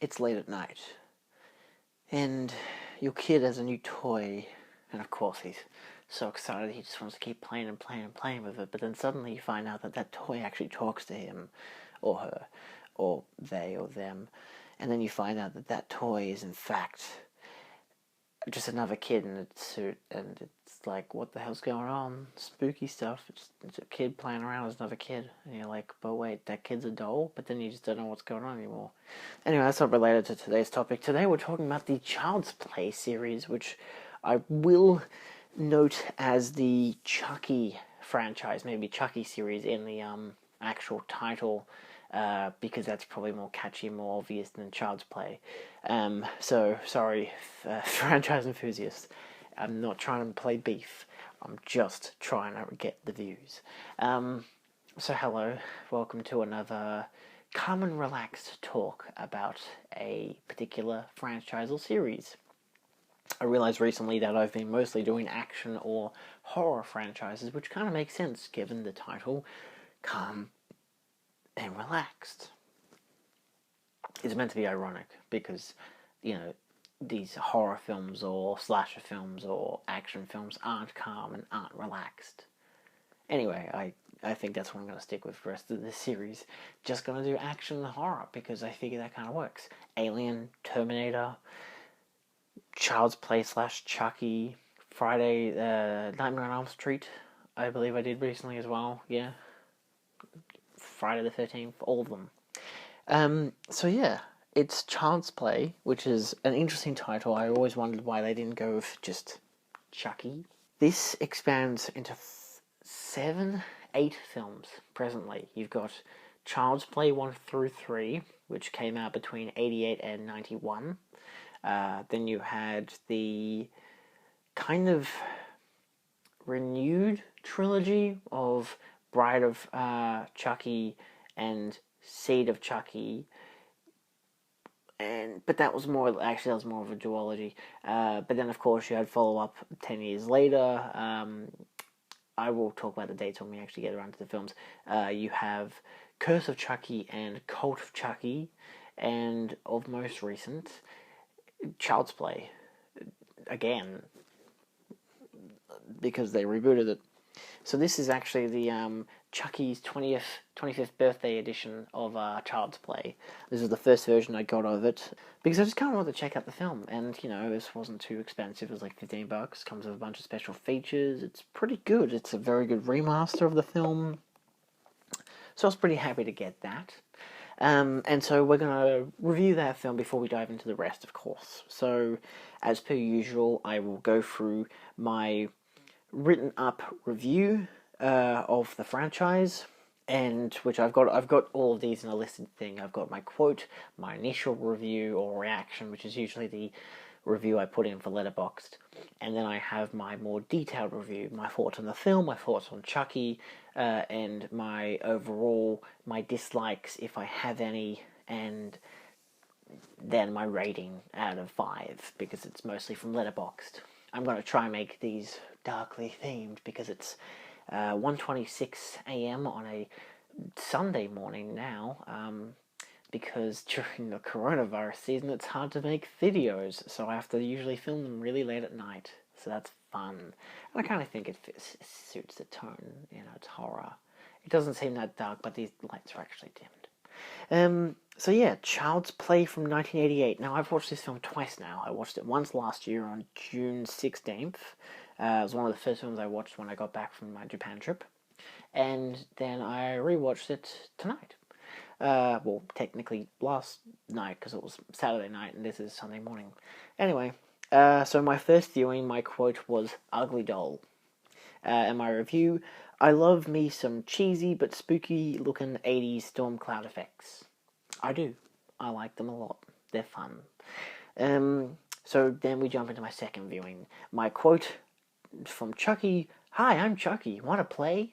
it's late at night, and your kid has a new toy, and of course he's so excited he just wants to keep playing and playing and playing with it, but then suddenly you find out that that toy actually talks to him, or her, or they, or them, and then you find out that that toy is in fact just another kid in a suit, and it's like, what the hell's going on? Spooky stuff. It's a kid playing around as another kid, and you're like, but wait, that kid's a doll? But then you just don't know what's going on anymore. Anyway, that's not related to today's topic. Today we're talking about the Child's Play series, which I will note as the Chucky franchise, maybe Chucky series in the actual title, because that's probably more catchy, more obvious than Child's Play. So, sorry, franchise enthusiasts. I'm not trying to play beef. I'm just trying to get the views. So hello, welcome to another calm and relaxed talk about a particular franchise or series. I realised recently that I've been mostly doing action or horror franchises, which kind of makes sense given the title, Calm and Relaxed. It's meant to be ironic because, these horror films or slasher films or action films aren't calm and aren't relaxed. Anyway, I think that's what I'm going to stick with for the rest of this series. Just going to do action and horror because I figure that kind of works. Alien, Terminator, Child's Play / Chucky, Friday, Nightmare on Elm Street, I believe I did recently as well, yeah. Friday the 13th, all of them. So yeah, it's Child's Play, which is an interesting title. I always wondered why they didn't go with just Chucky. This expands into 8 films presently. You've got Child's Play 1 through 3, which came out between 88 and 91. Then you had the kind of renewed trilogy of Bride of Chucky and Seed of Chucky, but that was more of a duology. But then, of course, you had follow-up 10 years later. I will talk about the dates when we actually get around to the films. You have Curse of Chucky and Cult of Chucky, and of most recent, Child's Play. Again, because they rebooted it. So this is actually the Chucky's 25th birthday edition of Child's Play. This is the first version I got of it, because I just kind of wanted to check out the film, and, this wasn't too expensive. It was like $15, comes with a bunch of special features. It's pretty good. It's a very good remaster of the film, so I was pretty happy to get that. And so we're going to review that film before we dive into the rest, of course. So, as per usual, I will go through my written up review of the franchise, and which I've got all of these in a listed thing. I've got my quote, my initial review or reaction, which is usually the review I put in for Letterboxd, and then I have my more detailed review, my thoughts on the film, my thoughts on Chucky, and my dislikes, if I have any, and then my rating out of 5, because it's mostly from Letterboxd. I'm going to try and make these darkly themed, because it's 1:26 a.m. on a Sunday morning now, because during the coronavirus season it's hard to make videos, so I have to usually film them really late at night, so that's fun. And I kind of think it suits the tone, it's horror. It doesn't seem that dark, but these lights are actually dimmed. So yeah, Child's Play from 1988. Now, I've watched this film twice now. I watched it once last year on June 16th. It was one of the first films I watched when I got back from my Japan trip. And then I rewatched it tonight. Well, technically last night, because it was Saturday night and this is Sunday morning. Anyway, so my first viewing, my quote was Ugly Doll. And my review, I love me some cheesy but spooky looking 80s storm cloud effects. I do. I like them a lot. They're fun. So then we jump into my second viewing. My quote from Chucky, "Hi, I'm Chucky. Want to play?"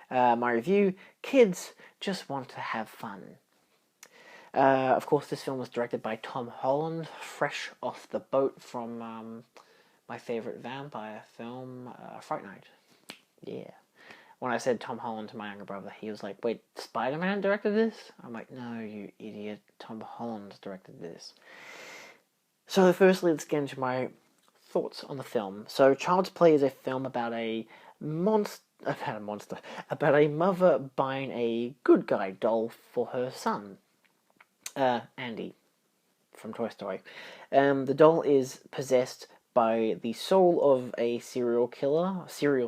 My review, kids just want to have fun. Of course, this film was directed by Tom Holland, fresh off the boat from my favourite vampire film, Fright Night. Yeah. when I said Tom Holland to my younger brother, he was like, "Wait, Spider-Man directed this?" I'm like, "No, you idiot. Tom Holland directed this." So firstly, let's get into my thoughts on the film. So Child's Play is a film about a monster, about a mother buying a good guy doll for her son, Andy, from Toy Story. The doll is possessed by the soul of a serial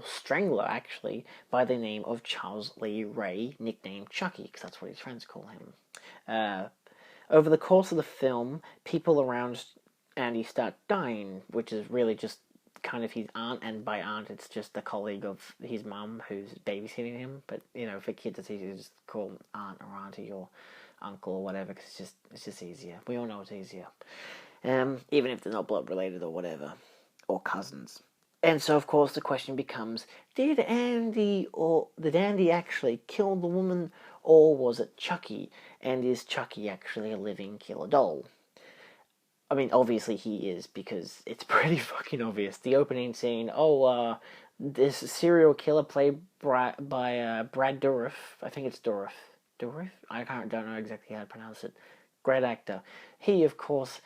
strangler actually, by the name of Charles Lee Ray, nicknamed Chucky, because that's what his friends call him. Over the course of the film, people around Andy start dying, which is really just kind of his aunt, and by aunt it's just a colleague of his mum who's babysitting him. But for kids it's easier to just call them aunt or auntie or uncle or whatever, because it's just easier. We all know it's easier, even if they're not blood related or whatever, or cousins. And so of course the question becomes: Did Andy actually kill the woman, or was it Chucky? And is Chucky actually a living killer doll? I mean, obviously he is, because it's pretty fucking obvious. The opening scene, this serial killer played by Brad Dourif. I think it's Dourif. Dourif? Don't know exactly how to pronounce it. Great actor. He, of course,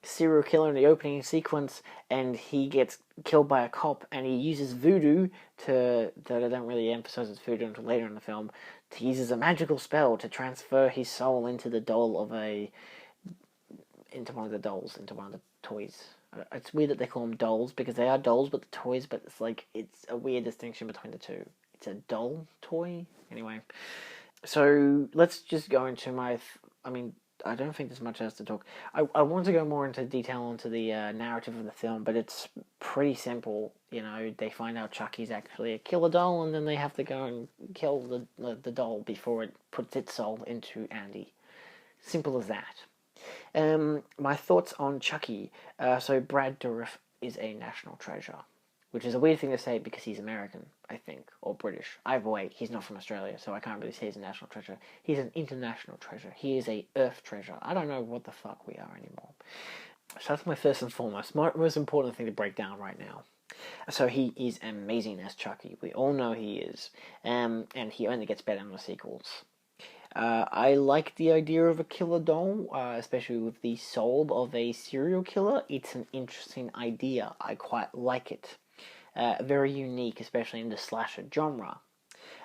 serial killer in the opening sequence, and he gets killed by a cop, and he uses voodoo that I don't really emphasize as voodoo until later in the film. He uses a magical spell to transfer his soul into the doll into one of the toys. It's weird that they call them dolls, because they are dolls, but the toys, but it's a weird distinction between the two. It's a doll toy? Anyway. So, let's just go into I don't think there's much else to talk. I want to go more into detail into the narrative of the film, but it's pretty simple. They find out Chucky's actually a killer doll, and then they have to go and kill the doll before it puts its soul into Andy. Simple as that. My thoughts on Chucky. So Brad Dourif is a national treasure, which is a weird thing to say because he's American, I think, or British. Either way, he's not from Australia, so I can't really say he's a national treasure. He's an international treasure. He is a Earth treasure. I don't know what the fuck we are anymore. So that's my first and foremost, most important thing to break down right now. So he is amazing as Chucky. We all know he is. And he only gets better in the sequels. I like the idea of a killer doll, especially with the soul of a serial killer. It's an interesting idea. I quite like it. Very unique, especially in the slasher genre.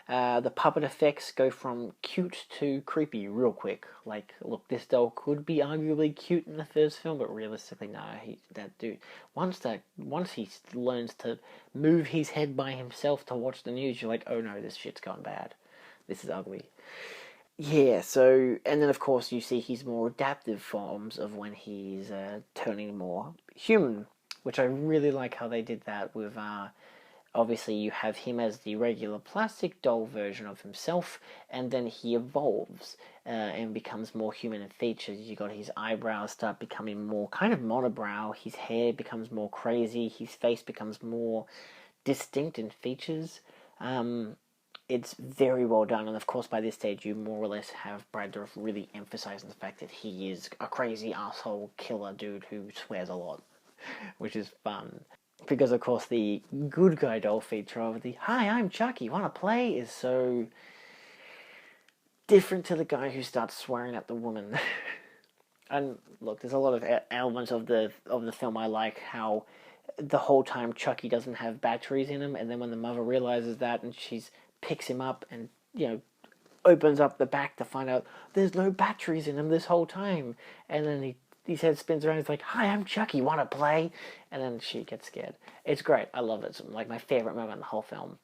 The puppet effects go from cute to creepy real quick. Look, this doll could be arguably cute in the first film, but realistically, no. That dude, once he learns to move his head by himself to watch the news, you're like, oh no, this shit's gone bad. This is ugly. Yeah, so, and then of course you see his more adaptive forms of when he's turning more human, which I really like how they did that with, obviously you have him as the regular plastic doll version of himself, and then he evolves and becomes more human in features. You got his eyebrows start becoming more kind of monobrow, his hair becomes more crazy, his face becomes more distinct in features. It's very well done, and of course by this stage you more or less have Brad Dourif really emphasizing the fact that he is a crazy asshole killer dude who swears a lot, which is fun. Because of course the good guy doll feature of the "Hi, I'm Chucky, wanna play?" is so different to the guy who starts swearing at the woman. And look, there's a lot of elements of the film I like, how the whole time Chucky doesn't have batteries in him, and then when the mother realizes that and she's picks him up and, opens up the back to find out there's no batteries in him this whole time. And then his head spins around, he's like, "Hi, I'm Chucky, wanna play?" And then she gets scared. It's great, I love it. It's my favorite moment in the whole film.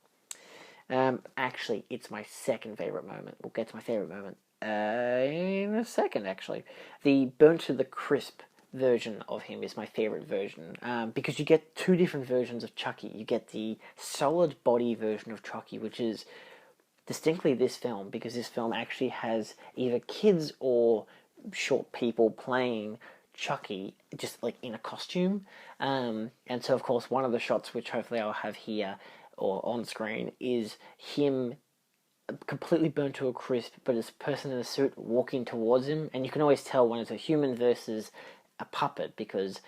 Actually, it's my second favorite moment. We'll get to my favorite moment in a second, actually. The burnt to the crisp version of him is my favorite version, because you get two different versions of Chucky. You get the solid body version of Chucky, which is distinctly this film, because this film actually has either kids or short people playing Chucky, just in a costume. And so of course one of the shots, which hopefully I'll have here or on screen, is him completely burnt to a crisp, but it's a person in a suit walking towards him, and you can always tell when it's a human versus a puppet, because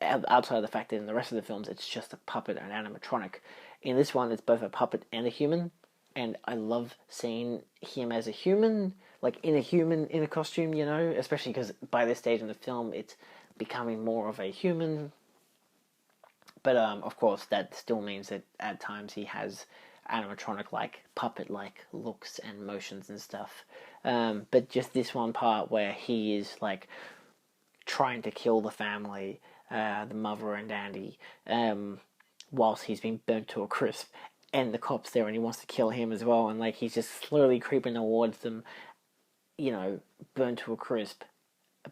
outside of the fact that in the rest of the films it's just a puppet, an animatronic. In this one it's both a puppet and a human, and I love seeing him as a human, like in a costume, you know, especially because by this stage in the film, it's becoming more of a human. But of course, that still means that at times he has animatronic-like, puppet-like looks and motions and stuff. But just this one part where he is like trying to kill the family, the mother and Andy, whilst he's been burnt to a crisp, and the cop's there and he wants to kill him as well, and like he's just slowly creeping towards them, you know, burnt to a crisp,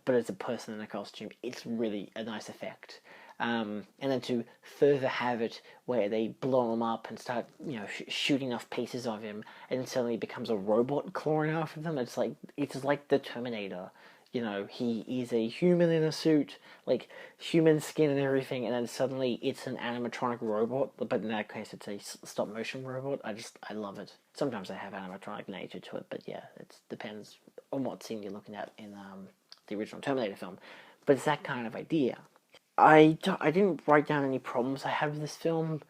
but as a person in a costume. It's really a nice effect. And then to further have it where they blow him up and start, you know, shooting off pieces of him, and then suddenly he becomes a robot clawing after them. It's like the Terminator. You know, he is a human in a suit, like human skin and everything, and then suddenly it's an animatronic robot. But in that case, it's a stop motion robot. I love it. Sometimes they have animatronic nature to it, but yeah, it depends on what scene you're looking at in the original Terminator film. But it's that kind of idea. I didn't write down any problems I had with this film.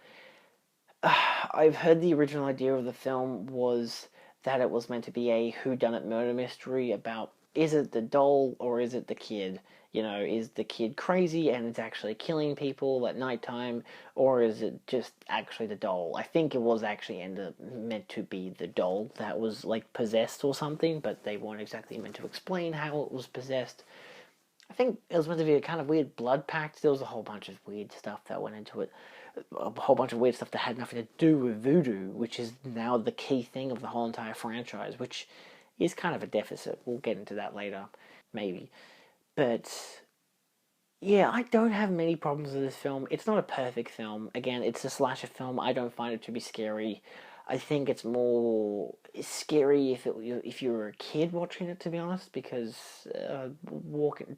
I've heard the original idea of the film was that it was meant to be a whodunit murder mystery about, is it the doll or is it the kid? You know, is the kid crazy and it's actually killing people at nighttime, or is it just actually the doll? I think it was actually meant to be the doll that was like possessed or something, but they weren't exactly meant to explain how it was possessed. I think it was meant to be a kind of weird blood pact. There was a whole bunch of weird stuff that went into it. A whole bunch of weird stuff that had nothing to do with voodoo, which is now the key thing of the whole entire franchise, which is kind of a deficit. We'll get into that later, maybe. But yeah, I don't have many problems with this film. It's not a perfect film. Again, it's a slasher film. I don't find it to be scary. I think it's more scary if you were a kid watching it, to be honest, because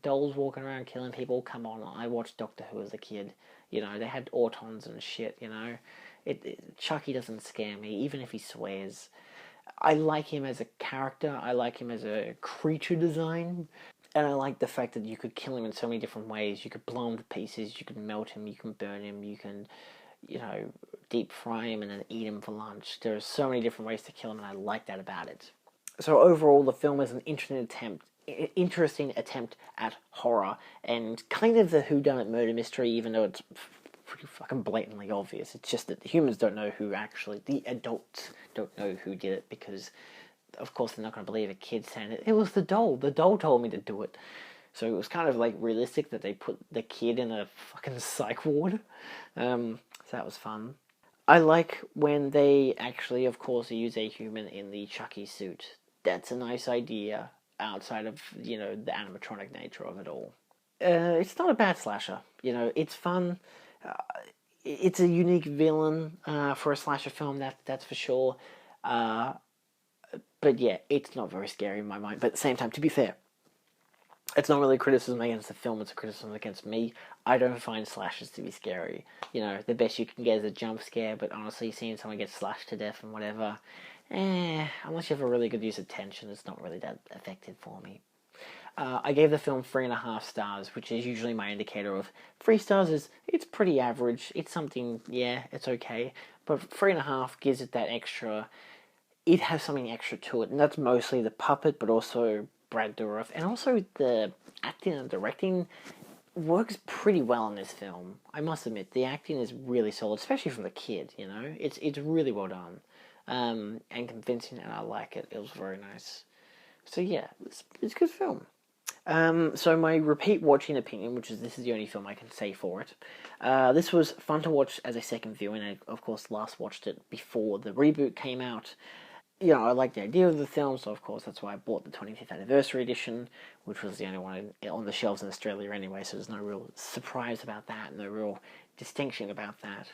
dolls walking around killing people. Come on, I watched Doctor Who as a kid. You know, they had autons and shit. You know, Chucky doesn't scare me, even if he swears. I like him as a character. I like him as a creature design. And I like the fact that you could kill him in so many different ways. You could blow him to pieces, you could melt him, you can burn him, you can, you know, deep fry him and then eat him for lunch. There are so many different ways to kill him, and I like that about it. So overall, the film is an interesting attempt at horror, and kind of the whodunit murder mystery, even though it's pretty fucking blatantly obvious. It's just that the humans don't know the adults don't know who did it, because of course they're not going to believe a kid saying it was the doll. The doll told me to do it. So it was kind of like realistic that they put the kid in a fucking psych ward. So that was fun. I like when they actually, of course, use a human in the Chucky suit. That's a nice idea outside of, you know, the animatronic nature of it all. It's not a bad slasher. You know, it's fun. It's a unique villain for a slasher film, that's for sure. But yeah, it's not very scary in my mind. But at the same time, to be fair, it's not really a criticism against the film, it's a criticism against me. I don't find slashers to be scary. You know, the best you can get is a jump scare, but honestly, seeing someone get slashed to death and whatever, unless you have a really good use of tension, it's not really that effective for me. I gave the film 3.5 stars, which is usually my indicator of 3 stars it's pretty average. It's something, yeah, it's okay. But 3.5 gives it that extra. It has something extra to it, and that's mostly the puppet, but also Brad Dourif, and also the acting and directing works pretty well in this film. I must admit, the acting is really solid, especially from the kid. You know, it's really well done, and convincing, and I like it. It was very nice. So yeah, it's a good film. So my repeat watching opinion, this is the only film I can say for it. This was fun to watch as a second viewing. I, of course, last watched it before the reboot came out. You know, I like the idea of the film, so of course that's why I bought the 25th anniversary edition, which was the only one on the shelves in Australia anyway, so there's no real surprise about that, no real distinction about that.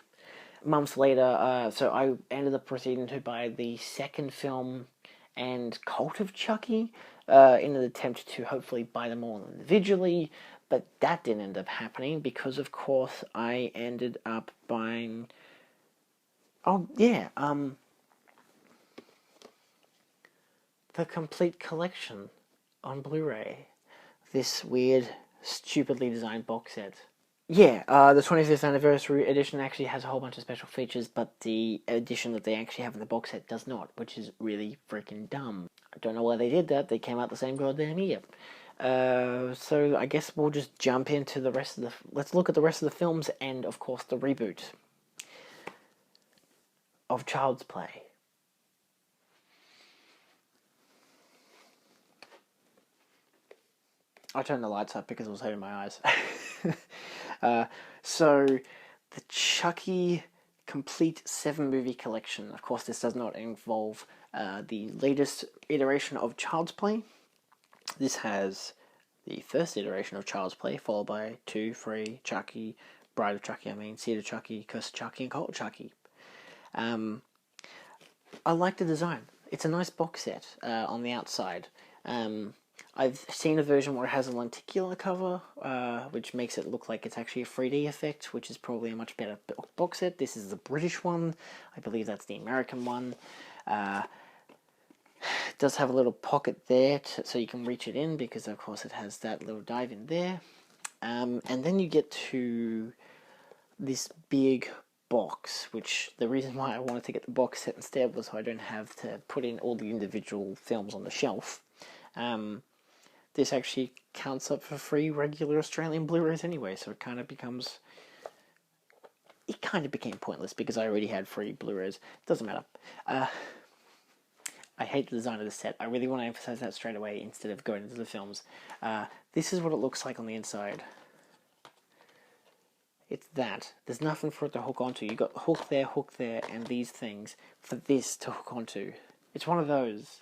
Months later, so I ended up proceeding to buy the second film and Cult of Chucky, in an attempt to hopefully buy them all individually, but that didn't end up happening because, of course, I ended up buying... Oh, yeah, the complete collection on Blu-ray. This weird, stupidly designed box set. Yeah, the 25th anniversary edition actually has a whole bunch of special features, but the edition that they actually have in the box set does not, which is really freaking dumb. I don't know why they did that. They came out the same goddamn year. So I guess we'll just jump into the rest of the. Let's look at the rest of the films and, of course, the reboot of Child's Play. I turned the lights up because it was hurting my eyes. So, the Chucky complete 7-movie collection. Of course, this does not involve the latest iteration of Child's Play. This has the first iteration of Child's Play, followed by 2, 3, Chucky, Bride of Chucky, Seed of Chucky, Curse of Chucky, and Cult of Chucky. I like the design. It's a nice box set on the outside. I've seen a version where it has a lenticular cover, which makes it look like it's actually a 3D effect, which is probably a much better box set. This is the British one. I believe that's the American one. It does have a little pocket there so you can reach it in, because of course it has that little dive in there. And then you get to this big box, which the reason why I wanted to get the box set instead was so I don't have to put in all the individual films on the shelf. This actually counts up for free regular Australian Blu-rays anyway, so it kind of became pointless because I already had free Blu-rays. Doesn't matter. I hate the design of the set. I really want to emphasize that straight away instead of going into the films. This is what it looks like on the inside. It's that. There's nothing for it to hook onto. You got hook there, and these things for this to hook onto. It's one of those.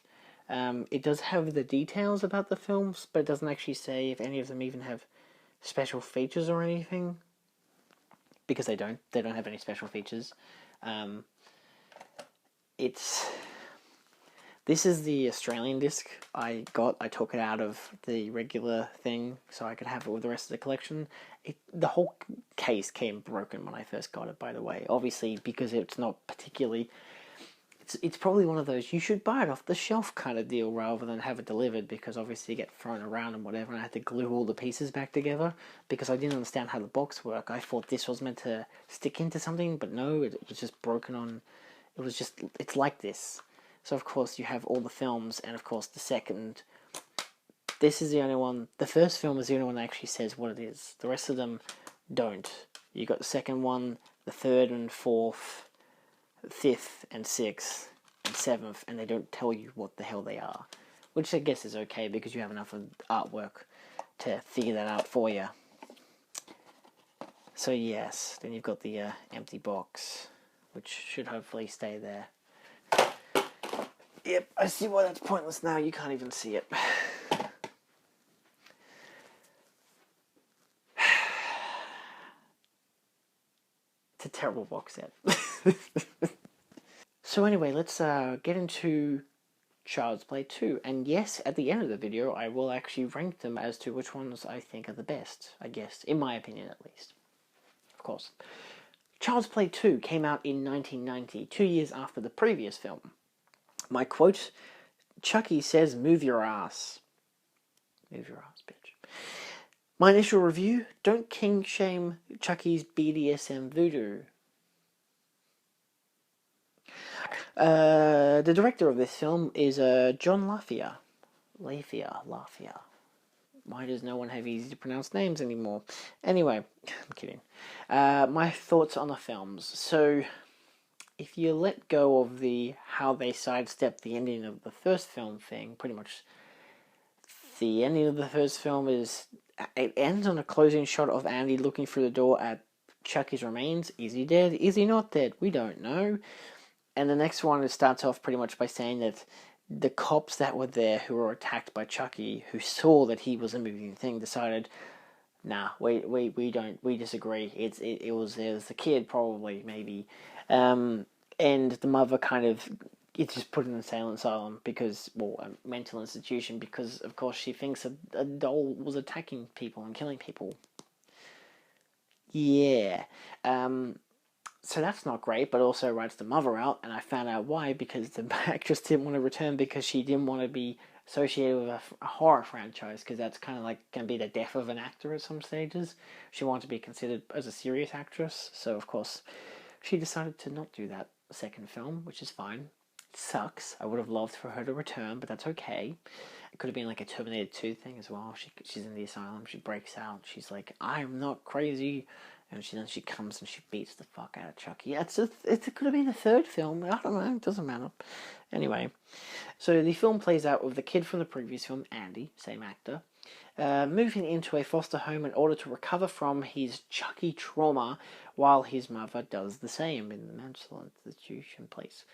It does have the details about the films, but it doesn't actually say if any of them even have special features or anything. Because they don't. They don't have any special features. This is the Australian disc I got. I took it out of the regular thing so I could have it with the rest of the collection. The whole case came broken when I first got it, by the way. Obviously, because it's not particularly... It's probably one of those, you should buy it off the shelf kind of deal rather than have it delivered, because obviously you get thrown around and whatever, and I had to glue all the pieces back together because I didn't understand how the box worked. I thought this was meant to stick into something, but no, it was just broken on... It's like this. So, of course, you have all the films, and, of course, the second... This is the only one... The first film is the only one that actually says what it is. The rest of them don't. You got the second one, the third and fourth, fifth and sixth, and seventh, and they don't tell you what the hell they are. Which I guess is okay, because you have enough of artwork to figure that out for you. So, yes. Then you've got the empty box, which should hopefully stay there. Yep, I see why that's pointless now. You can't even see it. It's a terrible box set. So anyway, let's get into Child's Play 2. And yes, at the end of the video, I will actually rank them as to which ones I think are the best, I guess. In my opinion, at least. Of course. Child's Play 2 came out in 1990, 2 years after the previous film. My quote, Chucky says, "Move your ass." Move your ass, bitch. My initial review, don't king shame Chucky's BDSM voodoo. The director of this film is John Lafia. Lafia. Why does no one have easy to pronounce names anymore? Anyway, I'm kidding. My thoughts on the films. So... if you let go of how they sidestepped the ending of the first film thing, pretty much the ending of the first film it ends on a closing shot of Andy looking through the door at Chucky's remains. Is he dead? Is he not dead? We don't know. And the next one, it starts off pretty much by saying that the cops that were there who were attacked by Chucky, who saw that he was a moving thing, decided, nah, we disagree. It was the kid, probably, maybe. And the mother it's just put in an asylum because, well, a mental institution, because, of course, she thinks a doll was attacking people and killing people. Yeah. So that's not great, but also writes the mother out, and I found out why, because the actress didn't want to return because she didn't want to be associated with a horror franchise, because that's kind of like going to be the death of an actor at some stages. She wanted to be considered as a serious actress, so of course she decided to not do that second film, which is fine. It sucks. I would have loved for her to return, but that's okay. It could have been like a Terminator 2 thing as well. She's in the asylum, she breaks out, she's like, I'm not crazy, and then she comes and she beats the fuck out of Chucky. It could have been the third film, I don't know, it doesn't matter. Anyway, so the film plays out with the kid from the previous film, Andy, same actor, moving into a foster home in order to recover from his Chucky trauma, while his mother does the same in the mental institution place.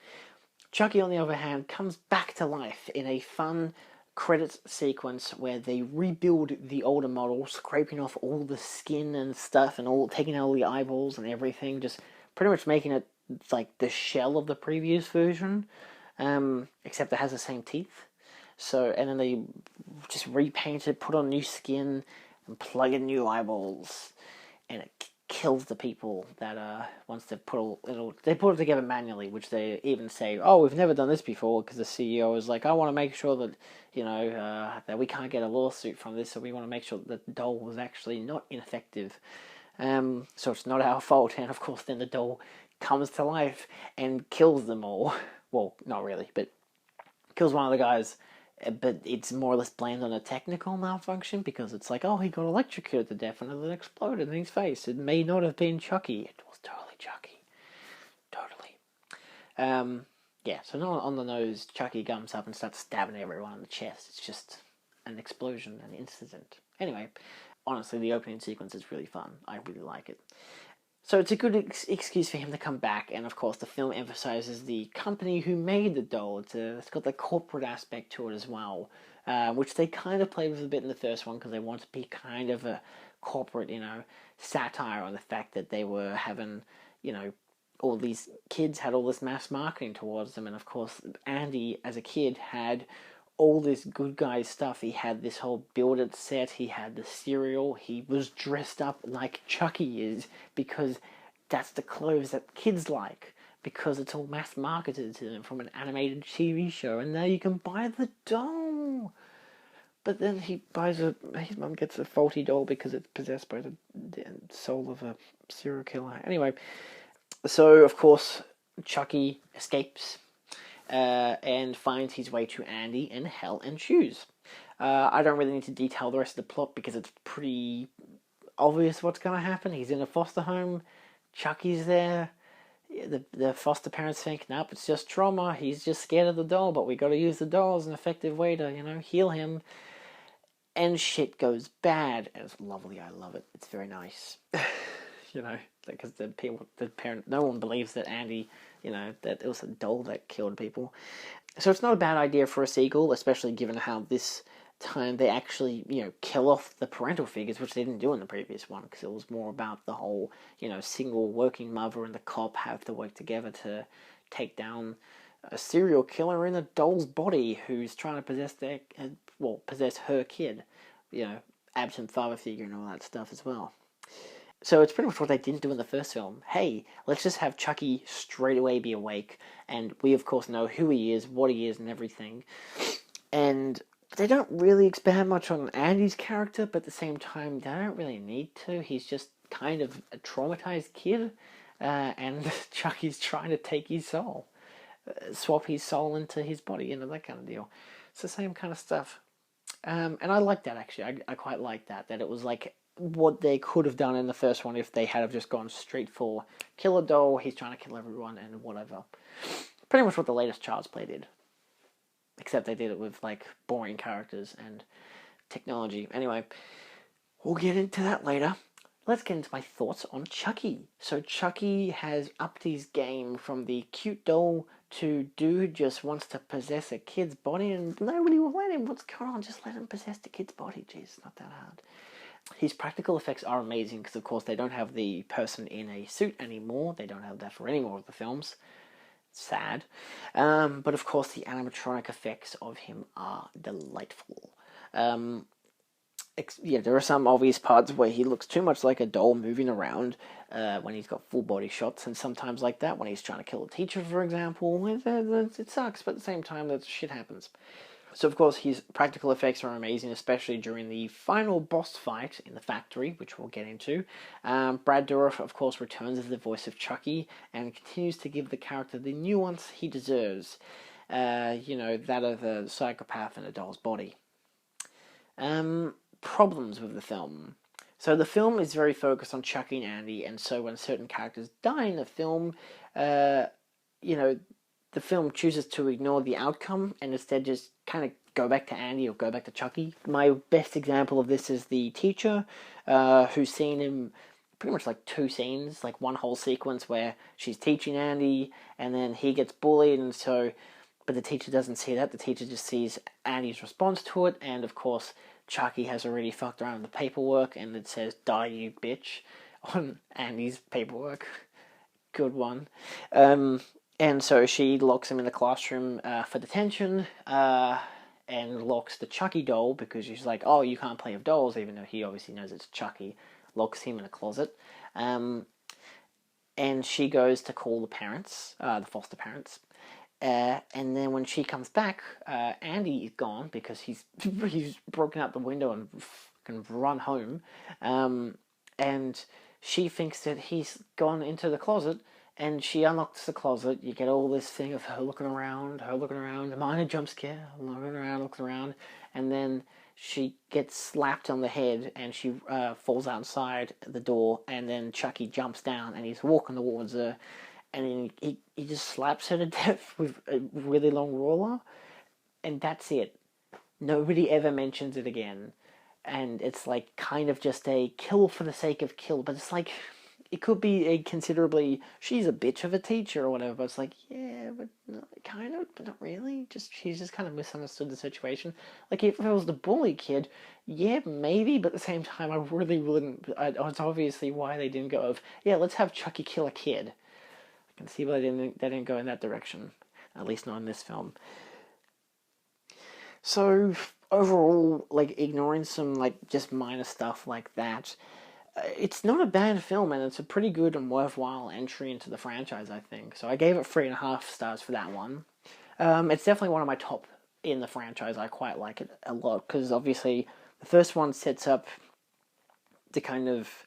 Chucky, on the other hand, comes back to life in a fun credits sequence where they rebuild the older model, scraping off all the skin and stuff, and taking out all the eyeballs and everything, just pretty much making it like the shell of the previous version, except it has the same teeth. So, and then they just repaint it, put on new skin, and plug in new eyeballs, and it kills the people that once they put it together manually, which they even say, oh, we've never done this before, because the CEO is like, I want to make sure that that we can't get a lawsuit from this, so we want to make sure that the doll was actually not ineffective, so it's not our fault. And of course then the doll comes to life and kills them all. Well, not really, but kills one of the guys. But it's more or less blamed on a technical malfunction, because it's like, oh, he got electrocuted to death and it exploded in his face. It may not have been Chucky. It was totally Chucky. Totally. Yeah, so not on the nose, Chucky gums up and starts stabbing everyone in the chest. It's just an explosion, an incident. Anyway, honestly, the opening sequence is really fun. I really like it. So it's a good excuse for him to come back, and of course the film emphasizes the company who made the doll. It's got the corporate aspect to it as well, which they kind of played with a bit in the first one, because they want to be kind of a corporate, satire on the fact that they were having, all these kids had all this mass marketing towards them, and of course Andy as a kid had all this good guy stuff. He had this whole build-it set, he had the cereal, he was dressed up like Chucky is, because that's the clothes that kids like, because it's all mass marketed to them from an animated TV show, and now you can buy the doll. But then his mum gets a faulty doll because it's possessed by the soul of a serial killer. Anyway, so of course Chucky escapes, and finds his way to Andy in Hell and Shoes. I don't really need to detail the rest of the plot, because it's pretty obvious what's going to happen. He's in a foster home, Chucky's there, the foster parents think, nope, it's just trauma, he's just scared of the doll, but we got to use the doll as an effective way to, heal him. And shit goes bad, and it's lovely, I love it, it's very nice. Because the parent, no one believes that Andy, that it was a doll that killed people. So it's not a bad idea for a sequel, especially given how this time they actually, kill off the parental figures, which they didn't do in the previous one, because it was more about the whole, single working mother and the cop have to work together to take down a serial killer in a doll's body who's trying to possess her kid, absent father figure and all that stuff as well. So it's pretty much what they didn't do in the first film. Hey, let's just have Chucky straight away be awake, and we of course know who he is, what he is, and everything. And they don't really expand much on Andy's character, but at the same time, they don't really need to. He's just kind of a traumatized kid, and Chucky's trying to take his soul. Swap his soul into his body, that kind of deal. It's the same kind of stuff. And I like that, actually. I quite like that it was like what they could have done in the first one if they had have just gone straight for kill a doll, he's trying to kill everyone, and whatever. Pretty much what the latest Child's Play did. Except they did it with, boring characters and technology. Anyway, we'll get into that later. Let's get into my thoughts on Chucky. So Chucky has upped his game from the cute doll to dude just wants to possess a kid's body, and nobody will let him. What's going on? Just let him possess the kid's body. Jeez, it's not that hard. His practical effects are amazing, because of course they don't have the person in a suit anymore. They don't have that for any more of the films. Sad. But of course the animatronic effects of him are delightful. There are some obvious parts where he looks too much like a doll moving around when he's got full body shots, and sometimes like that when he's trying to kill a teacher, for example. It sucks, but at the same time, that shit happens. So, of course, his practical effects are amazing, especially during the final boss fight in the factory, which we'll get into. Brad Dourif, of course, returns as the voice of Chucky and continues to give the character the nuance he deserves. That of a psychopath in a doll's body. Problems with the film. So the film is very focused on Chucky and Andy, and so when certain characters die in the film, the film chooses to ignore the outcome and instead just kind of go back to Andy or go back to Chucky. My best example of this is the teacher, who's seen him pretty much like two scenes, like one whole sequence where she's teaching Andy and then he gets bullied, and so, but the teacher doesn't see that. The teacher just sees Andy's response to it, and of course Chucky has already fucked around with the paperwork and it says, "Die, you bitch," on Andy's paperwork. Good one. And so she locks him in the classroom for detention, and locks the Chucky doll because she's like, "Oh, you can't play with dolls," even though he obviously knows it's Chucky. Locks him in a closet. And she goes to call the parents, the foster parents. And then when she comes back, Andy is gone because he's broken out the window and can run home. And she thinks that he's gone into the closet. And she unlocks the closet. You get all this thing of her looking around, a minor jump scare, looking around, and then she gets slapped on the head and she falls outside the door, and then Chucky jumps down and he's walking towards her, and he just slaps her to death with a really long ruler, and that's it. Nobody ever mentions it again. And it's like kind of just a kill for the sake of kill, but it's like, it could be a considerably, she's a bitch of a teacher or whatever, but it's like, yeah, but no, kind of, but not really. She's just kind of misunderstood the situation. Like, if it was the bully kid, yeah, maybe, but at the same time, I really wouldn't. It's obviously why they didn't go of, yeah, let's have Chucky kill a kid. I can see why they didn't go in that direction, at least not in this film. So, overall, like, ignoring some, like, just minor stuff like that, it's not a bad film, and it's a pretty good and worthwhile entry into the franchise, I think. So I gave it 3.5 stars for that one. It's definitely one of my top in the franchise. I quite like it a lot, because obviously the first one sets up the kind of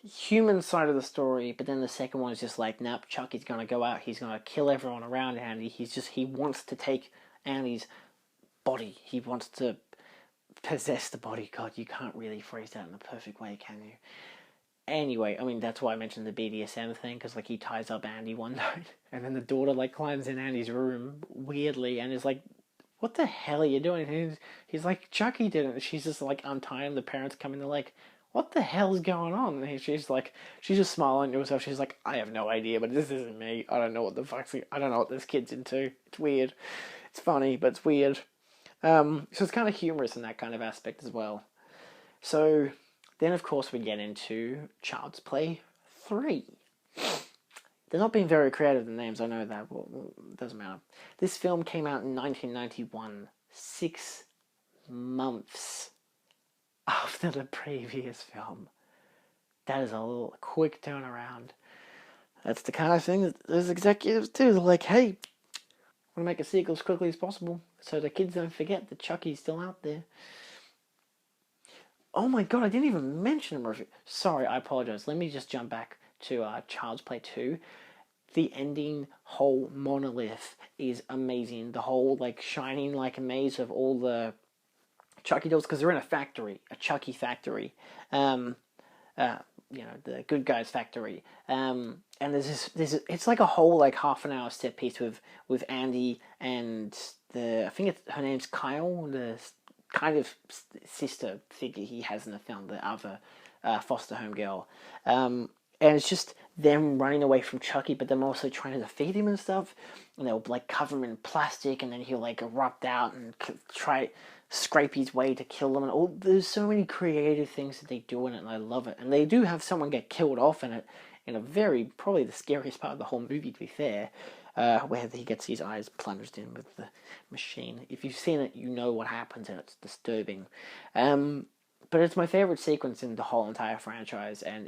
human side of the story, but then the second one is just like, nope, Chucky's gonna go out, he's gonna kill everyone around Andy. He wants to take Andy's body. He wants to possess the body. God, you can't really phrase that in a perfect way, can you? Anyway, I mean, that's why I mentioned the BDSM thing, because, like, he ties up Andy one night, and then the daughter, like, climbs in Andy's room, weirdly, and is like, "What the hell are you doing?" And he's like, "Chucky did it." And she's just, like, untying. The parents come in, they're like, "What the hell's going on?" And she's just smiling to herself. She's like, "I have no idea, but this isn't me. I don't know what I don't know what this kid's into. It's weird. It's funny, but it's weird." So it's kind of humorous in that kind of aspect as well. So then, of course, we get into Child's Play 3. They're not being very creative in names, I know that, but it doesn't matter. This film came out in 1991, 6 months after the previous film. That is a little quick turnaround. That's the kind of thing that those executives do. They're like, "Hey, I want to make a sequel as quickly as possible so the kids don't forget that Chucky's still out there." Oh my god, I didn't even mention Murphy. Sorry, I apologize. Let me just jump back to Child's Play 2. The ending whole monolith is amazing. The whole, like, shining like a maze of all the Chucky dolls, because they're in a factory, a Chucky factory. The good guys factory. And there's it's like a whole, like, half an hour set piece with Andy and I think her name's Kyle, the kind of sister figure he has in the film, the other foster home girl. And it's just them running away from Chucky, but them also trying to defeat him and stuff. And they'll, like, cover him in plastic, and then he'll, like, erupt out and try scrape his way to kill them. And there's so many creative things that they do in it, and I love it. And they do have someone get killed off in it, in a very, probably the scariest part of the whole movie, to be fair, where he gets his eyes plunged in with the machine. If you've seen it, you know what happens, and it's disturbing. But it's my favorite sequence in the whole entire franchise, and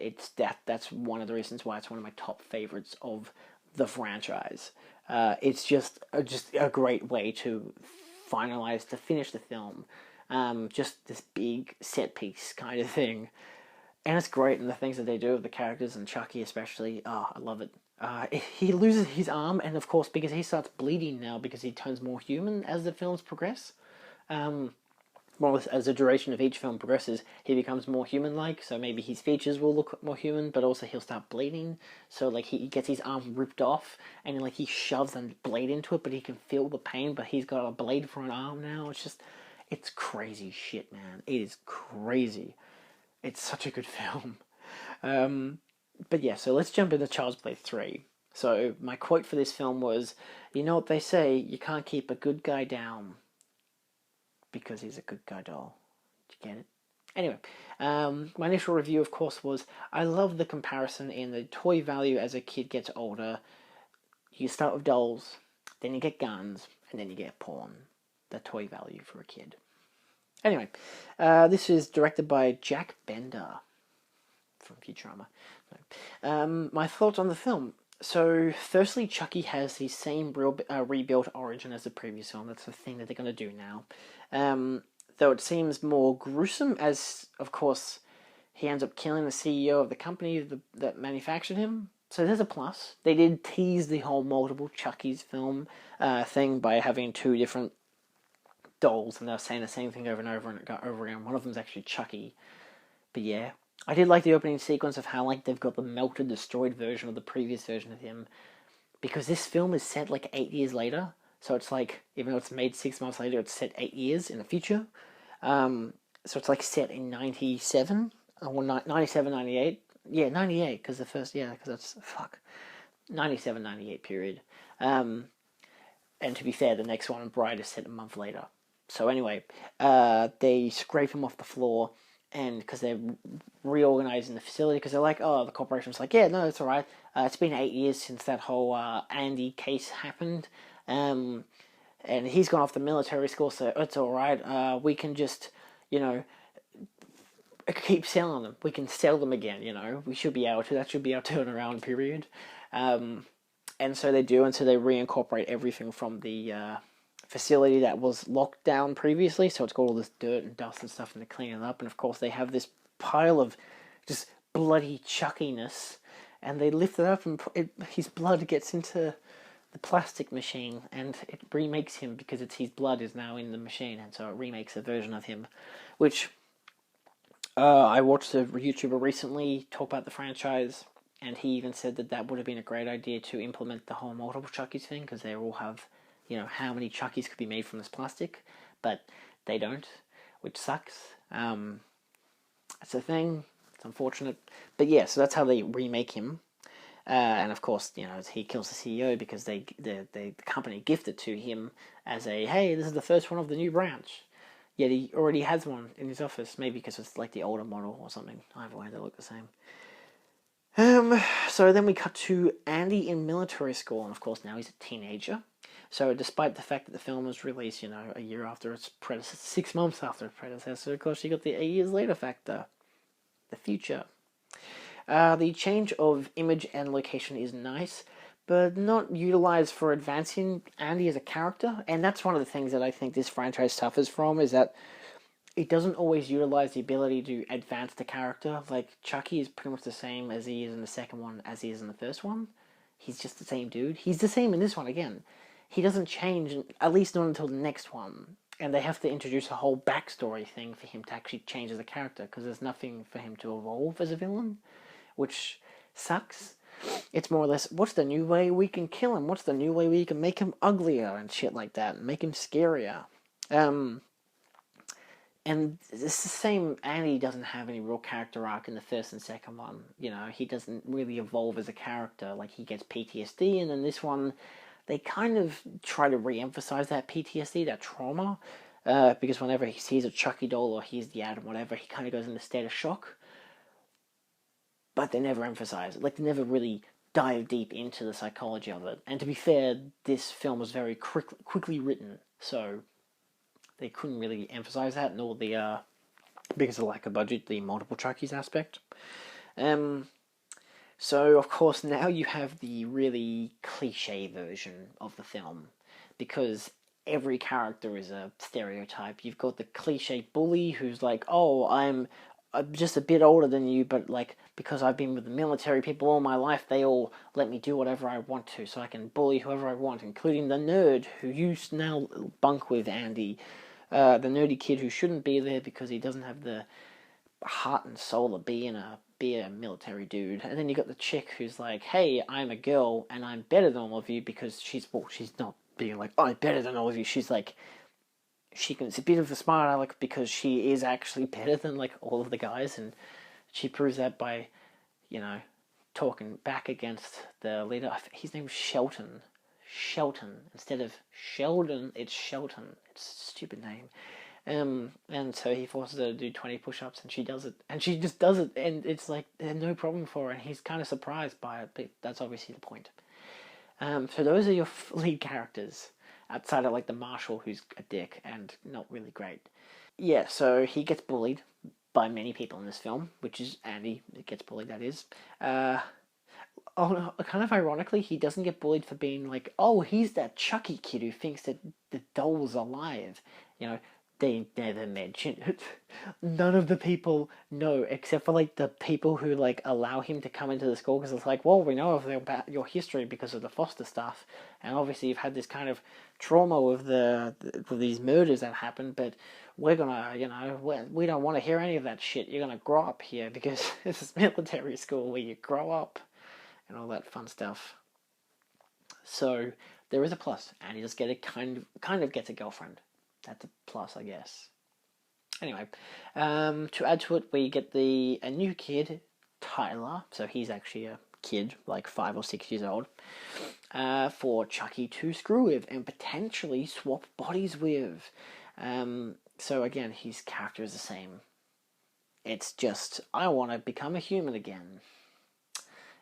that's one of the reasons why it's one of my top favorites of the franchise. It's just a great way to finalized to finish the film. Just this big set piece kind of thing. And it's great, and the things that they do with the characters, and Chucky especially, oh, I love it. He loses his arm, and of course, because he starts bleeding now, because he turns more human as the films progress. More as the duration of each film progresses, he becomes more human-like, so maybe his features will look more human, but also he'll start bleeding, so like he gets his arm ripped off, and like he shoves a blade into it, but he can feel the pain, but he's got a blade for an arm now. It's crazy shit, man. It is crazy. It's such a good film. But yeah, so let's jump into Child's Play 3. So my quote for this film was, you know what they say, you can't keep a good guy down because he's a good guy doll. Did you get it? Anyway, my initial review, of course, was I love the comparison in the toy value as a kid gets older. You start with dolls, then you get guns, and then you get porn. The toy value for a kid. Anyway, this is directed by Jack Bender from Futurama. My thoughts on the film. So, firstly, Chucky has the same rebuilt origin as the previous film. That's the thing that they're going to do now. Though it seems more gruesome, as, of course, he ends up killing the CEO of the company that manufactured him. So there's a plus. They did tease the whole multiple Chucky's film thing by having two different dolls, and they're saying the same thing over and over and over again. One of them's actually Chucky. But yeah, I did like the opening sequence of how like they've got the melted, destroyed version of the previous version of him, because this film is set like 8 years later. So it's like, even though it's made 6 months later, it's set 8 years in the future. So it's like set in 97 or 97, 98. Yeah, 98 because the first, yeah, because that's 97, 98 period. And to be fair, the next one, Bride, is set a month later. So anyway, they scrape him off the floor, and because they're reorganizing the facility, because they're like, oh, the corporation's like, yeah, no, it's all right. It's been 8 years since that whole Andy case happened, and he's gone off to military school, so it's all right. We can just, keep selling them. We can sell them again. We should be able to. That should be our turnaround period. And so they do, and so they reincorporate everything from the facility that was locked down previously, so it's got all this dirt and dust and stuff, and they clean it up, and of course they have this pile of just bloody chuckiness, and they lift it up, and his blood gets into the plastic machine, and it remakes him, because his blood is now in the machine, and so it remakes a version of him, which I watched a YouTuber recently talk about the franchise, and he even said that would have been a great idea to implement the whole multiple Chuckies thing, because they all have, how many Chuckies could be made from this plastic, but they don't, which sucks. It's a thing. It's unfortunate. But yeah, so that's how they remake him. And of course, he kills the CEO because the company gifted to him as a, hey, this is the first one of the new branch. Yet he already has one in his office, maybe because it's like the older model or something. Either way, they look the same. So then we cut to Andy in military school, and of course now he's a teenager. So despite the fact that the film was released, a year after its predecessor, 6 months after its predecessor, of course you got the 8 years later factor. The future. The change of image and location is nice, but not utilized for advancing Andy as a character, and that's one of the things that I think this franchise suffers from, is that it doesn't always utilize the ability to advance the character. Like, Chucky is pretty much the same as he is in the second one as he is in the first one. He's just the same dude. He's the same in this one again. He doesn't change, at least not until the next one. And they have to introduce a whole backstory thing for him to actually change as a character, because there's nothing for him to evolve as a villain, which sucks. It's more or less, what's the new way we can kill him? What's the new way we can make him uglier and shit like that, and make him scarier? And it's the same, Andy doesn't have any real character arc in the first and second one. He doesn't really evolve as a character. Like, he gets PTSD, and then this one, they kind of try to re-emphasize that PTSD, that trauma, because whenever he sees a Chucky doll or hears the ad or whatever, he kind of goes into a state of shock. But they never emphasize it. Like, they never really dive deep into the psychology of it. And to be fair, this film was very quickly written, so they couldn't really emphasize that, nor the, because of lack of budget, the multiple Chuckies aspect. So, of course, now you have the really cliche version of the film, because every character is a stereotype. You've got the cliche bully who's like, oh, I'm just a bit older than you, but like because I've been with the military people all my life, they all let me do whatever I want to, so I can bully whoever I want, including the nerd who you now bunk with, Andy, the nerdy kid who shouldn't be there because he doesn't have the heart and soul to be a military dude. And then you got the chick who's like, hey, I'm a girl and I'm better than all of you, because she's not being like, oh, I'm better than all of you. She's like, it's a bit of a smart aleck because she is actually better than like all of the guys, and she proves that by, you know, talking back against the leader. His name's Shelton. Instead of Sheldon, it's Shelton. It's a stupid name. And so he forces her to do 20 push-ups, and she does it, and she just does it, and it's like no problem for her, and he's kind of surprised by it, but that's obviously the point. So those are your lead characters, outside of like the marshal, who's a dick and not really great. Yeah, so he gets bullied by many people in this film, which is Andy gets bullied, that is. Oh no, kind of ironically, he doesn't get bullied for being like, oh, he's that Chucky kid who thinks that the doll's alive. You know, they never mention it. None of the people know, except for like the people who like allow him to come into the school, because it's like, well, we know about your history because of the foster stuff, and obviously you've had this kind of trauma with with these murders that happened, but we're gonna, you know, we don't want to hear any of that shit. You're gonna grow up here because this is military school where you grow up and all that fun stuff. So there is a plus, and he just kind of gets a girlfriend. That's a plus, I guess. Anyway, to add to it, we get a new kid, Tyler. So he's actually a kid, like 5 or 6 years old, for Chucky to screw with and potentially swap bodies with. So again, his character is the same. It's just, I want to become a human again.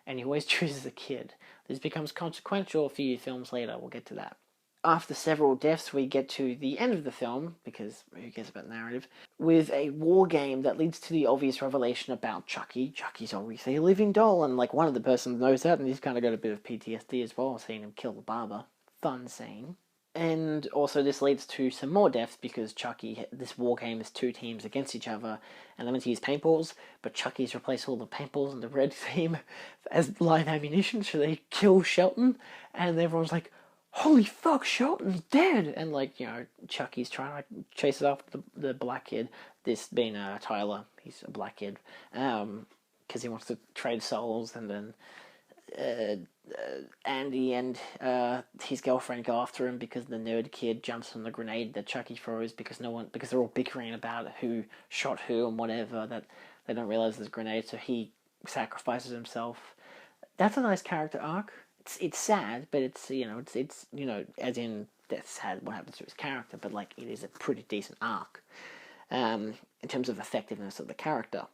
And he always chooses a kid. This becomes consequential a few films later. We'll get to that. After several deaths, we get to the end of the film, because who cares about narrative, with a war game that leads to the obvious revelation about Chucky. Chucky's obviously a living doll, and like one of the persons knows that, and he's kind of got a bit of PTSD as well, seeing him kill the barber. Fun scene. And also this leads to some more deaths, because Chucky, this war game is 2 teams against each other, and they're meant to use paintballs, but Chucky's replaced all the paintballs in the red team as live ammunition, so they kill Shelton, and everyone's like, holy fuck, Shelton's dead! And like, you know, Chucky's trying to chase it after the black kid, this being Tyler, he's a black kid, because he wants to trade souls, and then Andy and his girlfriend go after him because the nerd kid jumps on the grenade that Chucky throws, because they're all bickering about who shot who and whatever, that they don't realize there's grenades, so he sacrifices himself. That's a nice character arc. It's sad, but it's you know, as in that's sad what happens to his character, but like it is a pretty decent arc in terms of effectiveness of the character.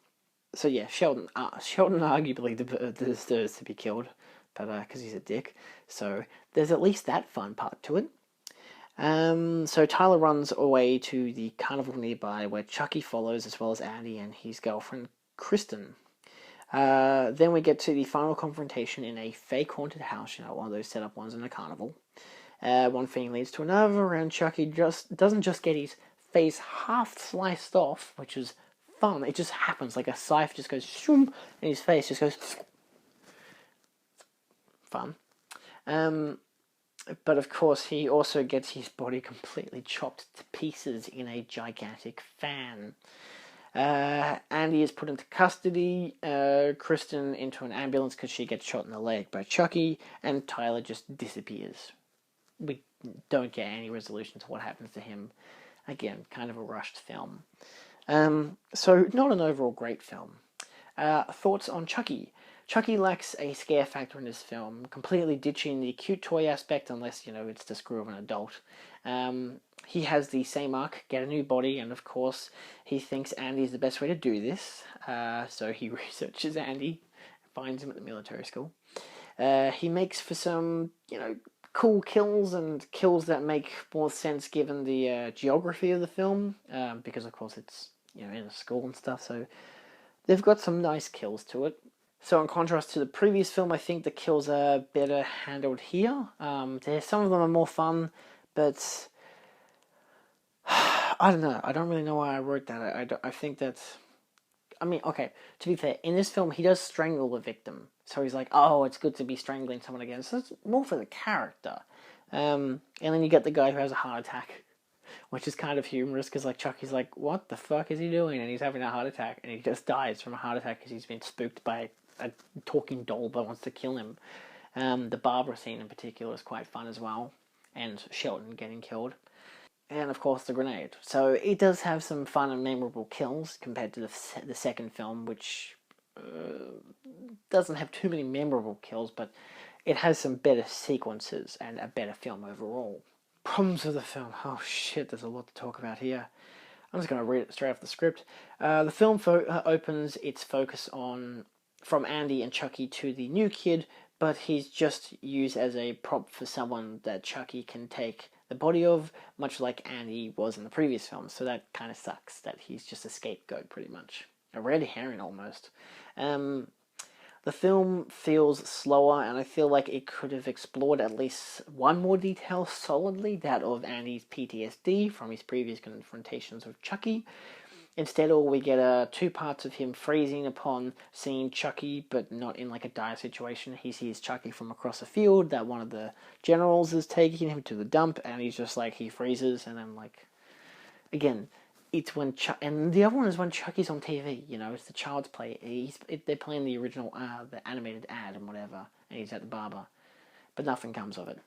So yeah, Sheldon arguably deserves to be killed, but because he's a dick. So there's at least that fun part to it. So Tyler runs away to the carnival nearby, where Chucky follows, as well as Andy and his girlfriend Kristen. Then we get to the final confrontation in a fake haunted house, you know, one of those set up ones in a carnival. One thing leads to another, and Chucky doesn't just get his face half sliced off, which is fun. It just happens, like a scythe just goes shoom, and his face just goes fun. But of course, he also gets his body completely chopped to pieces in a gigantic fan. Andy is put into custody, Kristen into an ambulance because she gets shot in the leg by Chucky, and Tyler just disappears. We don't get any resolution to what happens to him. Again, kind of a rushed film. So not an overall great film. Thoughts on Chucky? Chucky lacks a scare factor in this film, completely ditching the cute toy aspect, unless, you know, it's to screw with an adult. He has the same arc, get a new body, and of course he thinks Andy is the best way to do this, so he researches Andy, finds him at the military school. He makes for some, you know, cool kills, and kills that make more sense given the geography of the film, because of course it's, you know, in a school and stuff, so they've got some nice kills to it. So in contrast to the previous film, I think the kills are better handled here. Some of them are more fun, but I don't know. I don't really know why I wrote that. I think that's... I mean, okay, to be fair, in this film, he does strangle the victim. So he's like, oh, it's good to be strangling someone again. So it's more for the character. And then you get the guy who has a heart attack, which is kind of humorous because, like, Chucky's like, what the fuck is he doing? And he's having a heart attack, and he just dies from a heart attack because he's been spooked by a talking doll that wants to kill him. The Barbara scene in particular is quite fun as well, and Shelton getting killed. And of course the grenade. So it does have some fun and memorable kills compared to the second film, which doesn't have too many memorable kills, but it has some better sequences and a better film overall. Problems with the film. Oh shit, there's a lot to talk about here. I'm just going to read it straight off the script. The film opens its focus on from Andy and Chucky to the new kid, but he's just used as a prop for someone that Chucky can take the body of, much like Andy was in the previous film. So that kind of sucks that he's just a scapegoat, pretty much. A red herring, almost. The film feels slower, and I feel like it could have explored at least one more detail solidly, that of Andy's PTSD from his previous confrontations with Chucky. Instead, all we get are two parts of him freezing upon seeing Chucky, but not in like a dire situation. He sees Chucky from across a field that one of the generals is taking him to the dump, and he's just like, he freezes, and then like, again, it's when and the other one is when Chucky's on TV, you know, it's the Child's Play. They're playing the original, the animated ad and whatever, and he's at the barber, but nothing comes of it.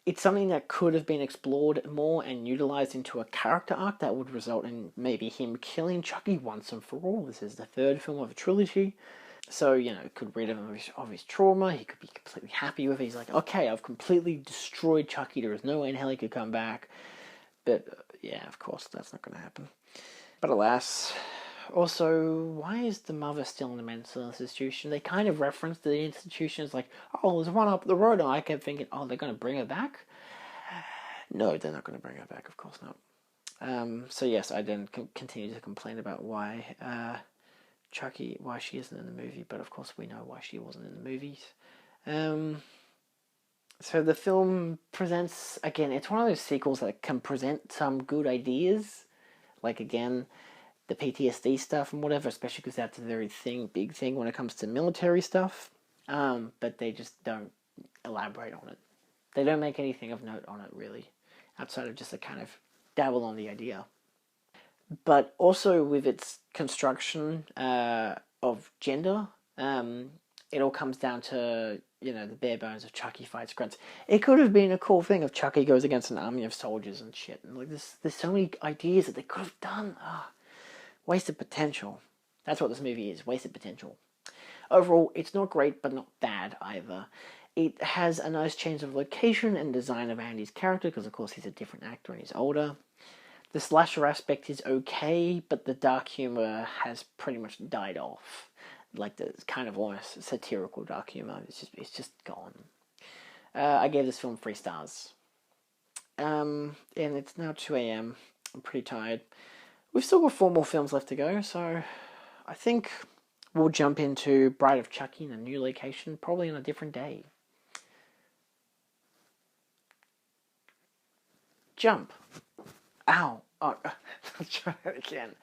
It's something that could have been explored more and utilized into a character arc that would result in maybe him killing Chucky once and for all. This is the third film of a trilogy. So, you know, could rid him of his trauma. He could be completely happy with it. He's like, okay, I've completely destroyed Chucky. There is no way in hell he could come back. But, yeah, of course, that's not going to happen. But alas... Also, why is the mother still in the mental institution? They kind of referenced the institution as like, oh, there's one up the road, and I kept thinking, oh, they're going to bring her back? No, they're not going to bring her back, of course not. So yes, I then continue to complain about why Chucky, why she isn't in the movie, but of course we know why she wasn't in the movies. So the film presents, again, it's one of those sequels that can present some good ideas, like, again, the PTSD stuff and whatever, especially because that's a very big thing when it comes to military stuff. But they just don't elaborate on it. They don't make anything of note on it, really, outside of just a kind of dabble on the idea. But also with its construction of gender, it all comes down to, you know, the bare bones of Chucky fights grunts. It could have been a cool thing if Chucky goes against an army of soldiers and shit. And like, there's so many ideas that they could have done. Wasted potential. That's what this movie is, wasted potential. Overall, it's not great, but not bad either. It has a nice change of location and design of Andy's character, because of course he's a different actor and he's older. The slasher aspect is okay, but the dark humor has pretty much died off. Like the kind of almost satirical dark humor, it's just gone. I gave this film 3 stars. And it's now 2 a.m. I'm pretty tired. We've still got 4 more films left to go, so I think we'll jump into Bride of Chucky in a new location, probably on a different day. Jump. Ow. Oh, let's try that again.